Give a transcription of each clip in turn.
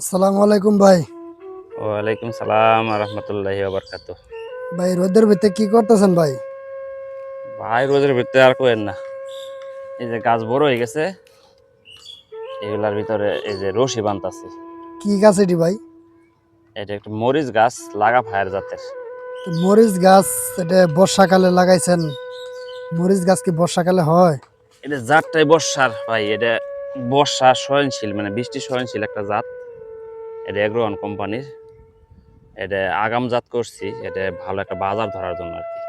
আসসালামু আলাইকুম ভাই। ওয়ালাইকুম সালাম রহমতুল্লাহি বারাকাতুহ। ভাই রোদের ভিতরে কি করতেছেন ভাই? ভাই রোদের ভিতরে আর কোয়েন না, এই যে গাছ বড় হয়ে গেছে, এগুলার ভিতরে এই যে রশি বানতাছি। কি গাছ এটি ভাই? এটা একটা মরিচ গাছ, লাগা ফায়ার জাতের। তো মরিচ গাছ, এটা বর্ষাকালে লাগাইছেন। মরিচ গাছ কি বর্ষাকালে হয়? এটা জাতটাই বর্ষার ভাই, এটা বর্ষা সহনশীল, মানে বৃষ্টি সহনশীল একটা জাত। এটা এগ্রোওয়ান কোম্পানির। এটা আগাম জাত করছি, এটা ভালো একটা বাজার ধরার জন্য আর কি।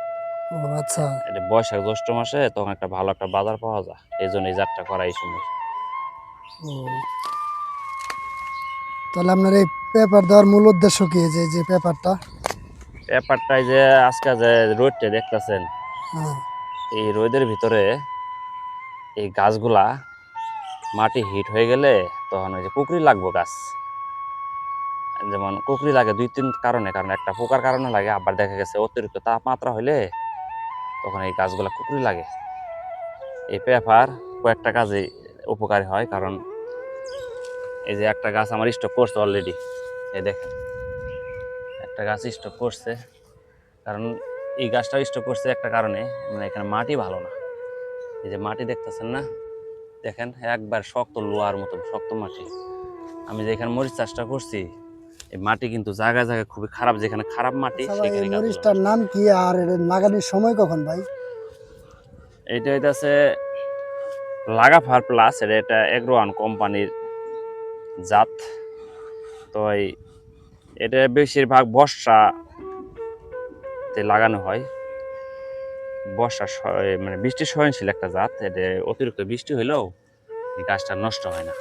ও আচ্ছা। এটা বৈশাখ জ্যৈষ্ঠ মাসে তখন একটা ভালো একটা বাজার পাওয়া যায়, এই জন্য এই জাতটা করা এই সময়। ও, তাহলে আপনার এই পেপার দেওয়ার মূল উদ্দেশ্য কি, যে পেপারটা? ব্যাপারটাই যে আজকে যে রোদটা দেখতেছেন, হ্যাঁ। এই রোদের ভিতরে এই গাছগুলা মাটি হিট হয়ে গেলে তখন ওই যে কুকরি লাগবো গাছ। যেমন কুকরি লাগে দুই তিন কারণে, কারণ একটা পোকার কারণে লাগে, আবার দেখা গেছে অতিরিক্ত তাপমাত্রা হলে তখন এই গাছগুলা কুকরি লাগে। এই পেপার কয়েকটা কাজে উপকারী হয়, কারণ এই যে একটা গাছ আমার স্টক করছে অলরেডি, এই দেখেন একটা গাছ স্টক করছে। কারণ এই গাছটা স্টক করছে একটা কারণে, মানে এখানে মাটি ভালো না। এই যে মাটি দেখতেছেন না, দেখেন একবার শক্ত লোহার মতন শক্ত মাটি। আমি যেখানে মরিচ চাষটা করছি, এই মাটি কিন্তু জায়গায় জায়গায় খুবই খারাপ, যেখানে খারাপ মাটি আচ্ছা ভাই, এই সেখানে গাছগুলো মরিচটার নষ্ট নাম হয়। কি আর এর লাগানোর সময় কখন ভাই? এইটা হইতাছে লাগাফার প্লাস, এটা এগ্রোওয়ান কোম্পানির জাত। তো এটা বেশিরভাগ বর্ষাতে লাগানো হয়। মানে বৃষ্টি সহনশীল একটা জাত, এটা অতিরিক্ত বৃষ্টি হইলেও এই গাছটা নষ্ট হয় না।